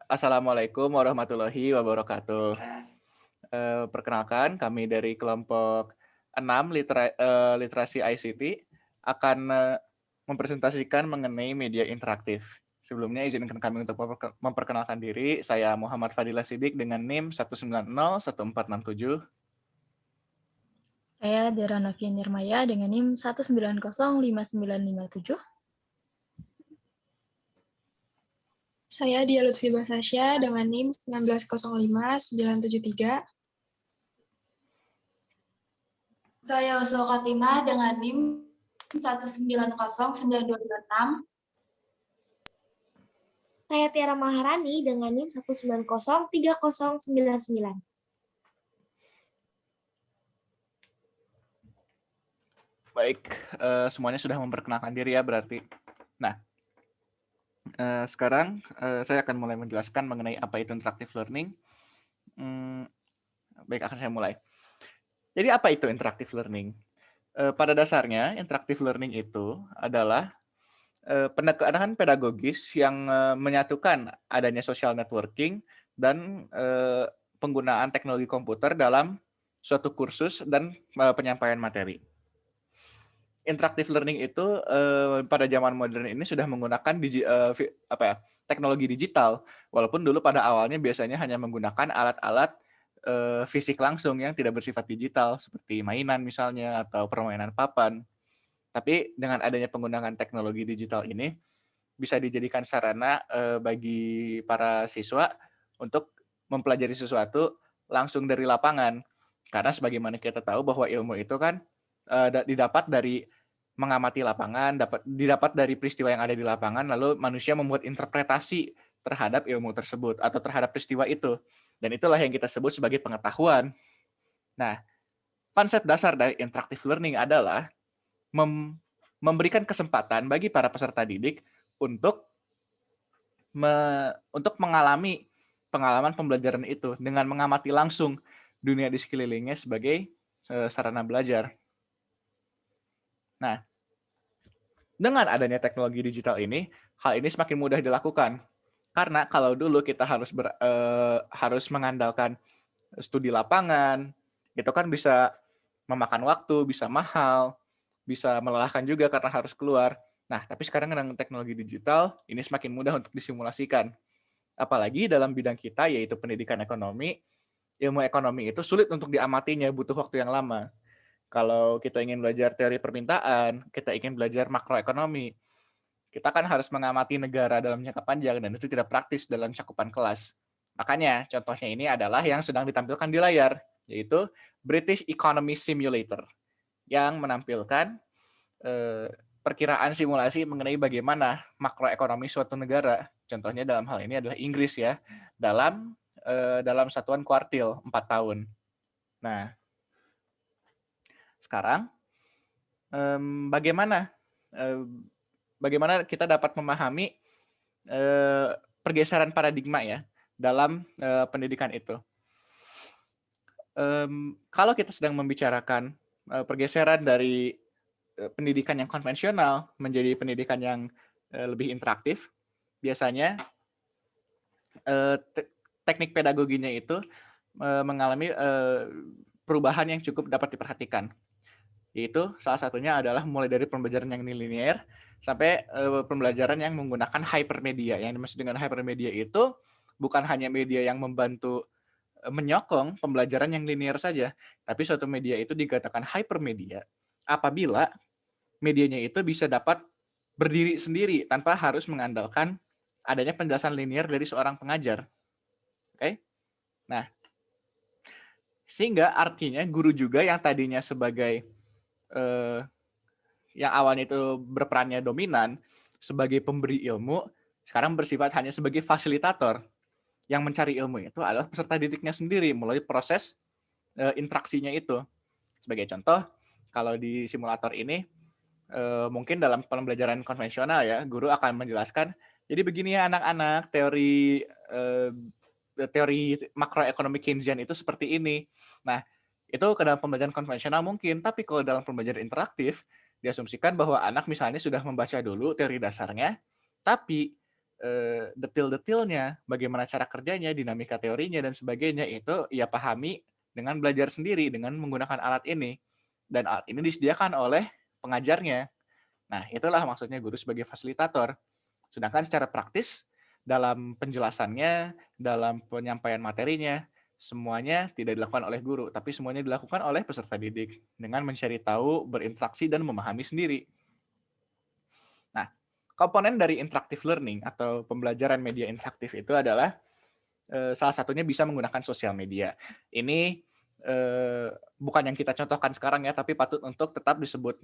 Assalamualaikum warahmatullahi wabarakatuh. Perkenalkan, kami dari kelompok 6 Literasi ICT akan mempresentasikan mengenai media interaktif. Sebelumnya izinkan kami untuk memperkenalkan diri. Saya Muhammad Fadilah Sidik dengan NIM 1901467. Saya Dera Novia Nirmaya dengan NIM 1905957. Saya Dia Lutfi Basasya dengan NIM 1905973. Saya Usul Khotimah dengan NIM 1909226. Saya Tiara Maharani dengan NIM 1903099. Baik, semuanya sudah memperkenalkan diri ya berarti. Nah, sekarang saya akan mulai menjelaskan mengenai apa itu interactive learning. Baik, akan saya mulai. Jadi apa itu interactive learning? Pada dasarnya, interactive learning itu adalah pendekatan pedagogis yang menyatukan adanya social networking dan penggunaan teknologi komputer dalam suatu kursus dan penyampaian materi. Interactive learning itu pada zaman modern ini sudah menggunakan teknologi digital, walaupun dulu pada awalnya biasanya hanya menggunakan alat-alat fisik langsung yang tidak bersifat digital, seperti mainan misalnya atau permainan papan. Tapi dengan adanya penggunaan teknologi digital ini, bisa dijadikan sarana bagi para siswa untuk mempelajari sesuatu langsung dari lapangan. Karena sebagaimana kita tahu bahwa ilmu itu kan didapat dari mengamati lapangan, didapat dari peristiwa yang ada di lapangan, lalu manusia membuat interpretasi terhadap ilmu tersebut atau terhadap peristiwa itu. Dan itulah yang kita sebut sebagai pengetahuan. Nah, konsep dasar dari interactive learning adalah memberikan kesempatan bagi para peserta didik untuk mengalami pengalaman pembelajaran itu dengan mengamati langsung dunia di sekelilingnya sebagai sarana belajar. Nah, dengan adanya teknologi digital ini, hal ini semakin mudah dilakukan. Karena kalau dulu kita harus mengandalkan studi lapangan, itu kan bisa memakan waktu, bisa mahal, bisa melelahkan juga karena harus keluar. Nah, tapi sekarang dengan teknologi digital, ini semakin mudah untuk disimulasikan. Apalagi dalam bidang kita, yaitu pendidikan ekonomi, ilmu ekonomi itu sulit untuk diamatinya, butuh waktu yang lama. Kalau kita ingin belajar teori permintaan, kita ingin belajar makroekonomi, kita kan harus mengamati negara dalam jangka panjang, dan itu tidak praktis dalam cakupan kelas. Makanya, contohnya ini adalah yang sedang ditampilkan di layar, yaitu British Economy Simulator, yang menampilkan perkiraan simulasi mengenai bagaimana makroekonomi suatu negara. Contohnya dalam hal ini adalah Inggris ya, dalam satuan kuartil 4 tahun. Nah, sekarang bagaimana kita dapat memahami pergeseran paradigma ya dalam pendidikan itu. Kalau kita sedang membicarakan pergeseran dari pendidikan yang konvensional menjadi pendidikan yang lebih interaktif, biasanya teknik pedagoginya itu mengalami perubahan yang cukup dapat diperhatikan. Yaitu salah satunya adalah mulai dari pembelajaran yang linear sampai pembelajaran yang menggunakan hypermedia. Yang dimaksud dengan hypermedia itu bukan hanya media yang membantu menyokong pembelajaran yang linear saja, tapi suatu media itu dikatakan hypermedia apabila medianya itu bisa dapat berdiri sendiri tanpa harus mengandalkan adanya penjelasan linear dari seorang pengajar. Oke? Nah, sehingga artinya guru juga yang tadinya sebagai yang awalnya itu berperannya dominan sebagai pemberi ilmu, sekarang bersifat hanya sebagai fasilitator. Yang mencari ilmu itu adalah peserta didiknya sendiri melalui proses interaksinya itu. Sebagai contoh, kalau di simulator ini, mungkin dalam pembelajaran konvensional ya, guru akan menjelaskan, jadi begini ya anak-anak, teori makroekonomi Keynesian itu seperti ini. Nah, itu ke dalam pembelajaran konvensional mungkin, tapi kalau dalam pembelajaran interaktif, diasumsikan bahwa anak misalnya sudah membaca dulu teori dasarnya, tapi detil-detilnya, bagaimana cara kerjanya, dinamika teorinya, dan sebagainya, itu ia pahami dengan belajar sendiri, dengan menggunakan alat ini. Dan alat ini disediakan oleh pengajarnya. Nah, itulah maksudnya guru sebagai fasilitator. Sedangkan secara praktis, dalam penjelasannya, dalam penyampaian materinya, semuanya tidak dilakukan oleh guru, tapi semuanya dilakukan oleh peserta didik dengan mencari tahu, berinteraksi, dan memahami sendiri. Nah, komponen dari interactive learning atau pembelajaran media interaktif itu adalah salah satunya bisa menggunakan sosial media. Ini bukan yang kita contohkan sekarang ya, tapi patut untuk tetap disebut.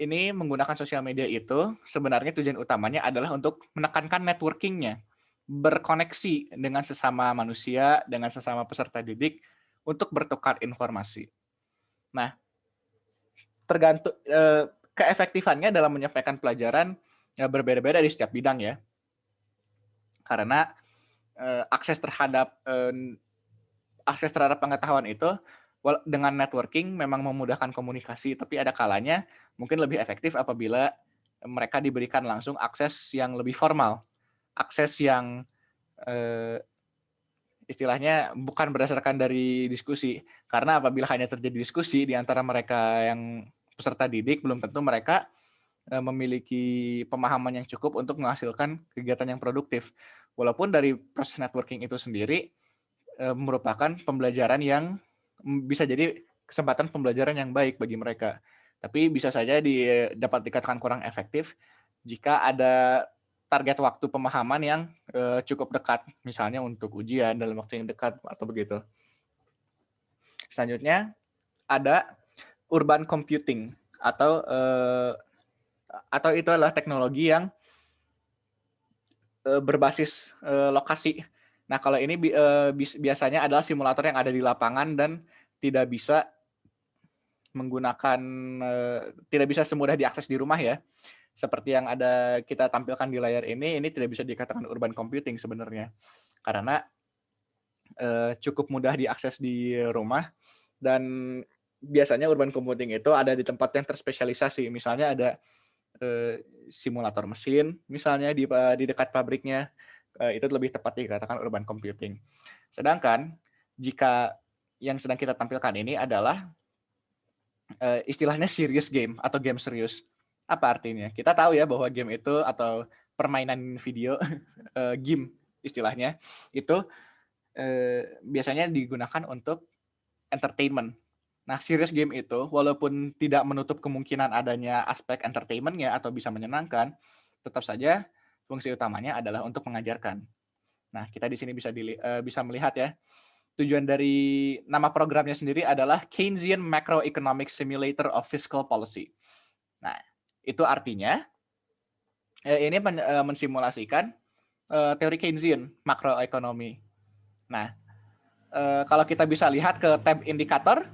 Ini menggunakan sosial media itu sebenarnya tujuan utamanya adalah untuk menekankan networking-nya, berkoneksi dengan sesama manusia, dengan sesama peserta didik untuk bertukar informasi. Nah, tergantung keefektifannya dalam menyampaikan pelajaran ya berbeda-beda di setiap bidang ya. Karena akses terhadap pengetahuan itu dengan networking memang memudahkan komunikasi, tapi ada kalanya mungkin lebih efektif apabila mereka diberikan langsung akses yang lebih formal, akses yang istilahnya bukan berdasarkan dari diskusi. Karena apabila hanya terjadi diskusi di antara mereka yang peserta didik, belum tentu mereka memiliki pemahaman yang cukup untuk menghasilkan kegiatan yang produktif. Walaupun dari proses networking itu sendiri merupakan pembelajaran yang bisa jadi kesempatan pembelajaran yang baik bagi mereka. Tapi bisa saja dapat dikatakan kurang efektif jika ada target waktu pemahaman yang cukup dekat, misalnya untuk ujian dalam waktu yang dekat atau begitu. Selanjutnya ada urban computing atau itu adalah teknologi yang berbasis lokasi. Nah, kalau ini biasanya adalah simulator yang ada di lapangan dan tidak bisa menggunakan tidak bisa semudah diakses di rumah ya. Seperti yang ada kita tampilkan di layar ini tidak bisa dikatakan urban computing sebenarnya. Karena cukup mudah diakses di rumah dan biasanya urban computing itu ada di tempat yang terspesialisasi. Misalnya ada simulator mesin, misalnya di dekat pabriknya, itu lebih tepat dikatakan urban computing. Sedangkan jika yang sedang kita tampilkan ini adalah istilahnya serious game atau game serius. Apa artinya? Kita tahu ya bahwa game itu atau permainan video, game istilahnya, itu biasanya digunakan untuk entertainment. Nah, serious game itu walaupun tidak menutup kemungkinan adanya aspek entertainment-nya atau bisa menyenangkan, tetap saja fungsi utamanya adalah untuk mengajarkan. Nah, kita di sini bisa melihat ya, tujuan dari nama programnya sendiri adalah Keynesian Macroeconomic Simulator of Fiscal Policy. Nah, itu artinya ini mensimulasikan teori Keynesian makroekonomi. Nah, kalau kita bisa lihat ke tab indikator,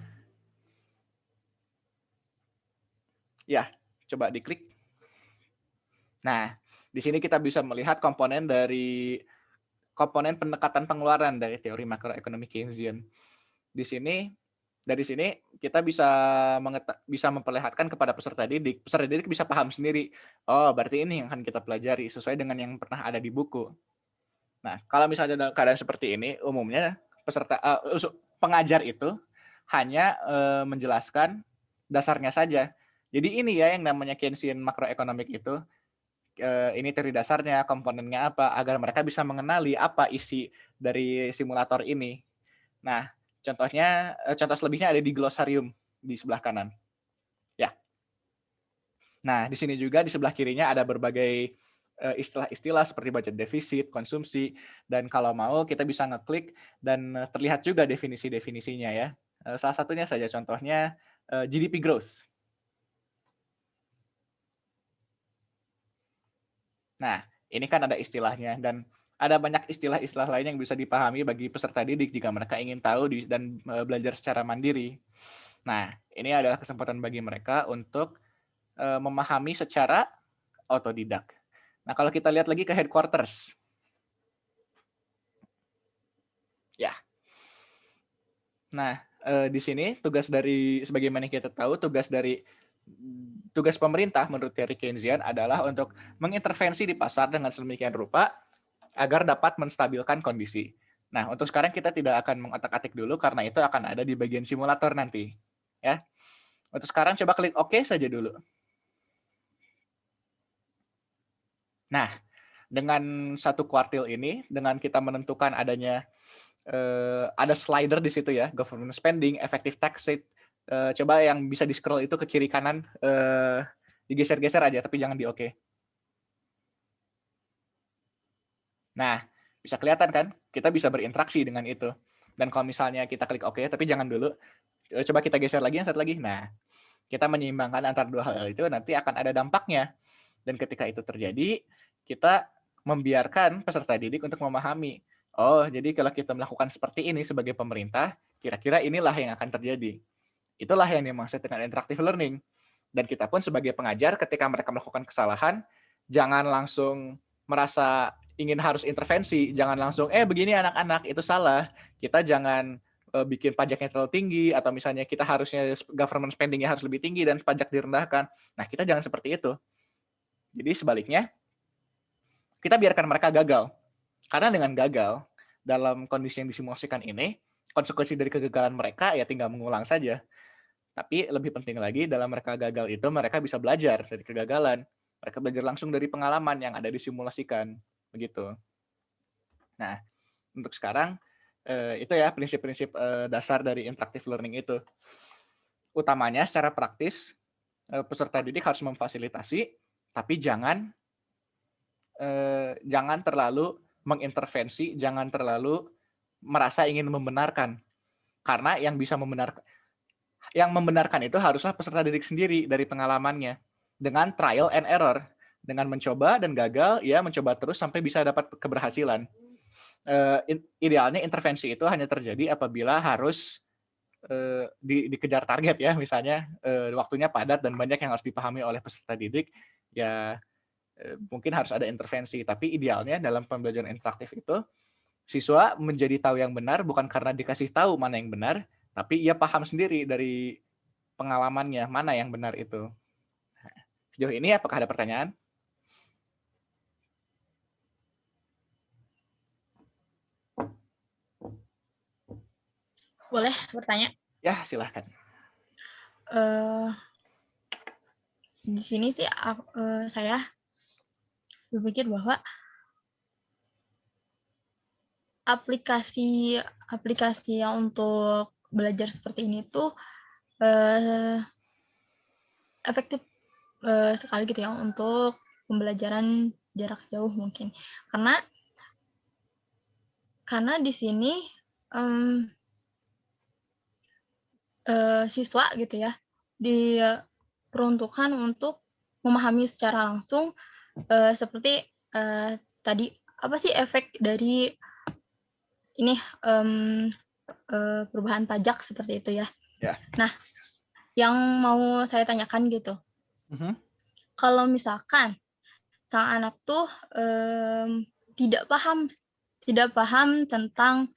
ya, coba diklik. Nah, di sini kita bisa melihat komponen pendekatan pengeluaran dari teori makroekonomi Keynesian. Dari sini kita bisa memperlihatkan kepada peserta didik. Peserta didik bisa paham sendiri. Oh, berarti ini yang akan kita pelajari sesuai dengan yang pernah ada di buku. Nah, kalau misalnya dalam keadaan seperti ini, umumnya pengajar itu hanya menjelaskan dasarnya saja. Jadi ini ya yang namanya Keynesian makroekonomik itu. Ini teori dasarnya, komponennya apa, agar mereka bisa mengenali apa isi dari simulator ini. Nah, contoh selebihnya ada di glosarium di sebelah kanan. Ya. Nah, di sini juga di sebelah kirinya ada berbagai istilah-istilah seperti budget defisit, konsumsi, dan kalau mau kita bisa ngeklik dan terlihat juga definisi-definisinya ya. Salah satunya saja contohnya GDP growth. Nah, ini kan ada istilahnya dan ada banyak istilah-istilah lain yang bisa dipahami bagi peserta didik jika mereka ingin tahu dan belajar secara mandiri. Nah, ini adalah kesempatan bagi mereka untuk memahami secara otodidak. Nah, kalau kita lihat lagi ke headquarters. Ya. Nah, di sini sebagaimana kita tahu, tugas dari tugas pemerintah menurut teori Keynesian adalah untuk mengintervensi di pasar dengan sedemikian rupa agar dapat menstabilkan kondisi. Nah, untuk sekarang kita tidak akan mengotak-atik dulu karena itu akan ada di bagian simulator nanti. Ya. Untuk sekarang coba klik OK saja dulu. Nah, dengan satu kuartil ini, dengan kita menentukan adanya ada slider di situ ya, government spending, effective tax rate. Coba yang bisa di-scroll itu ke kiri kanan, digeser-geser aja, tapi jangan di OK. Nah, bisa kelihatan kan? Kita bisa berinteraksi dengan itu. Dan kalau misalnya kita klik OK, tapi jangan dulu. Coba kita geser lagi yang satu lagi. Nah, kita menyeimbangkan antara dua hal itu, nanti akan ada dampaknya. Dan ketika itu terjadi, kita membiarkan peserta didik untuk memahami. Oh, jadi kalau kita melakukan seperti ini sebagai pemerintah, kira-kira inilah yang akan terjadi. Itulah yang dimaksud dengan interactive learning. Dan kita pun sebagai pengajar, ketika mereka melakukan kesalahan, jangan langsung merasa ingin harus intervensi. Jangan langsung, begini anak-anak, itu salah. Kita jangan bikin pajaknya terlalu tinggi, atau misalnya kita harusnya government spending-nya harus lebih tinggi dan pajak direndahkan. Nah, kita jangan seperti itu. Jadi sebaliknya, kita biarkan mereka gagal. Karena dengan gagal, dalam kondisi yang disimulasikan ini, konsekuensi dari kegagalan mereka ya tinggal mengulang saja. Tapi lebih penting lagi, dalam mereka gagal itu, mereka bisa belajar dari kegagalan. Mereka belajar langsung dari pengalaman yang ada disimulasikan. Begitu. Nah, untuk sekarang, itu ya prinsip-prinsip dasar dari interactive learning itu. Utamanya secara praktis, peserta didik harus memfasilitasi, tapi jangan terlalu mengintervensi, jangan terlalu merasa ingin membenarkan. Karena yang bisa membenarkan itu haruslah peserta didik sendiri dari pengalamannya. Dengan trial and error. Dengan mencoba dan gagal, ya mencoba terus sampai bisa dapat keberhasilan. Idealnya intervensi itu hanya terjadi apabila harus dikejar target ya, misalnya waktunya padat dan banyak yang harus dipahami oleh peserta didik, ya mungkin harus ada intervensi. Tapi idealnya dalam pembelajaran interaktif itu, siswa menjadi tahu yang benar bukan karena dikasih tahu mana yang benar, tapi ia paham sendiri dari pengalamannya mana yang benar itu. Sejauh ini apakah ada pertanyaan? Boleh bertanya? Ya, silahkan. Di sini sih saya berpikir bahwa aplikasi yang untuk belajar seperti ini tuh efektif sekali gitu ya untuk pembelajaran jarak jauh mungkin. Karena di sini siswa gitu ya diperuntukkan untuk memahami secara langsung seperti tadi apa sih efek dari ini perubahan pajak seperti itu ya. Ya. Nah, yang mau saya tanyakan gitu, kalau misalkan sang anak tuh tidak paham tentang,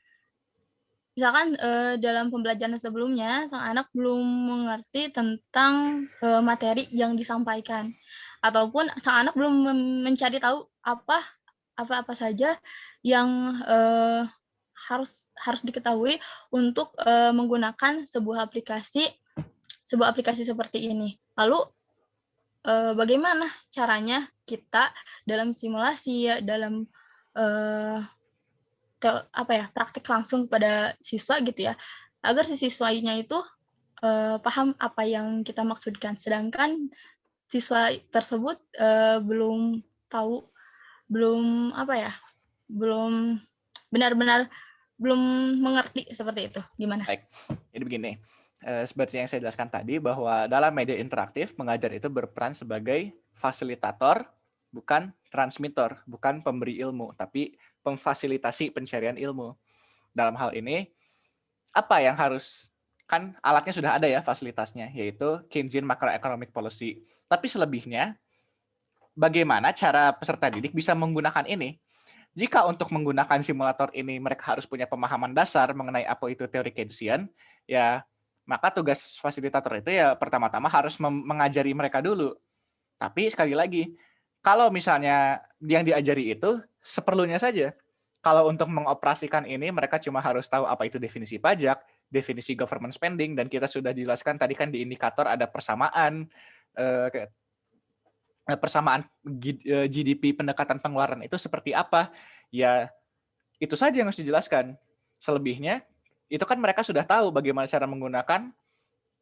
misalkan dalam pembelajaran sebelumnya sang anak belum mengerti tentang materi yang disampaikan, ataupun sang anak belum mencari tahu apa saja yang harus diketahui untuk menggunakan sebuah aplikasi seperti ini. Lalu bagaimana caranya kita dalam simulasi, dalam praktik langsung pada siswa gitu ya, agar si siswanya itu paham apa yang kita maksudkan, sedangkan siswa tersebut belum tahu, belum benar-benar belum mengerti seperti itu. Gimana? Baik, jadi begini. Seperti yang saya jelaskan tadi, bahwa dalam media interaktif, mengajar itu berperan sebagai fasilitator, bukan transmitter, bukan pemberi ilmu, tapi memfasilitasi pencarian ilmu. Dalam hal ini, apa yang kan alatnya sudah ada ya, fasilitasnya, yaitu Keynesian Macroeconomic Policy. Tapi selebihnya, bagaimana cara peserta didik bisa menggunakan ini? Jika untuk menggunakan simulator ini mereka harus punya pemahaman dasar mengenai apa itu teori Keynesian, ya maka tugas fasilitator itu ya pertama-tama harus mengajari mereka dulu. Tapi sekali lagi, kalau misalnya yang diajari itu seperlunya saja. Kalau untuk mengoperasikan ini mereka cuma harus tahu apa itu definisi pajak, definisi government spending, dan kita sudah jelaskan tadi kan di indikator ada persamaan GDP pendekatan pengeluaran itu seperti apa. Ya itu saja yang harus dijelaskan. Selebihnya itu kan mereka sudah tahu bagaimana cara menggunakan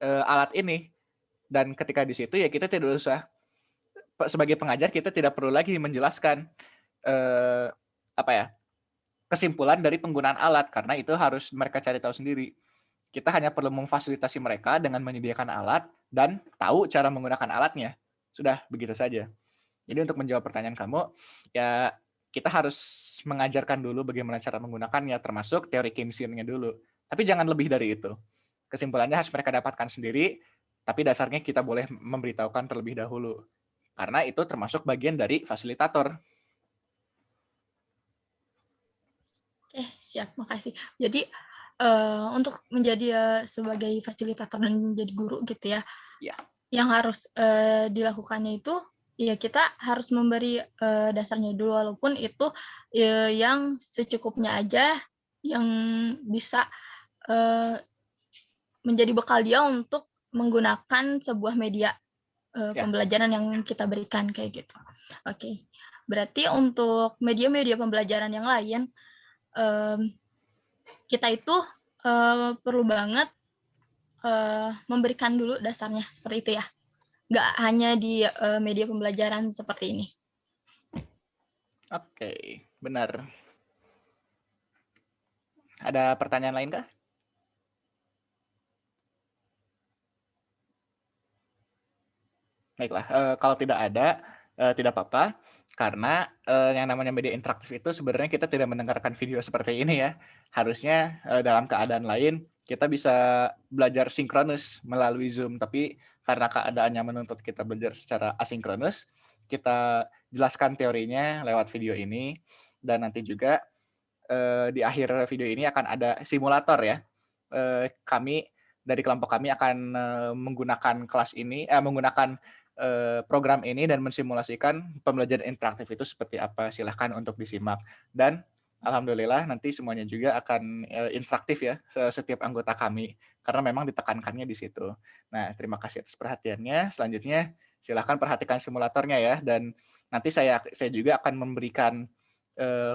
alat ini, dan ketika di situ ya kita tidak usah, sebagai pengajar kita tidak perlu lagi menjelaskan kesimpulan dari penggunaan alat, karena itu harus mereka cari tahu sendiri. Kita hanya perlu memfasilitasi mereka dengan menyediakan alat dan tahu cara menggunakan alatnya. Sudah, begitu saja. Jadi untuk menjawab pertanyaan kamu, ya kita harus mengajarkan dulu bagaimana cara menggunakannya, termasuk teori Keynesian-nya dulu. Tapi jangan lebih dari itu. Kesimpulannya harus mereka dapatkan sendiri, tapi dasarnya kita boleh memberitahukan terlebih dahulu. Karena itu termasuk bagian dari fasilitator. Oke, siap, makasih. Jadi untuk menjadi sebagai fasilitator dan menjadi guru gitu ya, Ya. yang harus dilakukannya itu ya kita harus memberi dasarnya dulu, walaupun itu yang secukupnya aja yang bisa menjadi bekal dia untuk menggunakan sebuah media pembelajaran yang kita berikan kayak gitu. Oke. Berarti untuk media-media pembelajaran yang lain kita itu perlu banget memberikan dulu dasarnya seperti itu ya. Nggak hanya di media pembelajaran seperti ini. Oke, benar. Ada pertanyaan lain kah? Baiklah, kalau tidak ada, tidak apa-apa, karena yang namanya media interaktif itu sebenarnya kita tidak mendengarkan video seperti ini ya. Harusnya dalam keadaan lain kita bisa belajar sinkronus melalui Zoom, tapi karena keadaannya menuntut kita belajar secara asinkronus, kita jelaskan teorinya lewat video ini, dan nanti juga di akhir video ini akan ada simulator ya. Kami dari kelompok kami akan menggunakan kelas ini, menggunakan program ini dan mensimulasikan pembelajaran interaktif itu seperti apa. Silahkan untuk disimak. Dan alhamdulillah nanti semuanya juga akan interaktif ya, setiap anggota kami, karena memang ditekankannya di situ. Nah, terima kasih atas perhatiannya. Selanjutnya silahkan perhatikan simulatornya ya, dan nanti saya juga akan memberikan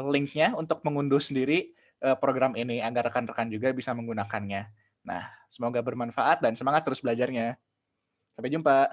linknya untuk mengunduh sendiri program ini agar rekan-rekan juga bisa menggunakannya. Nah, semoga bermanfaat dan semangat terus belajarnya. Sampai jumpa.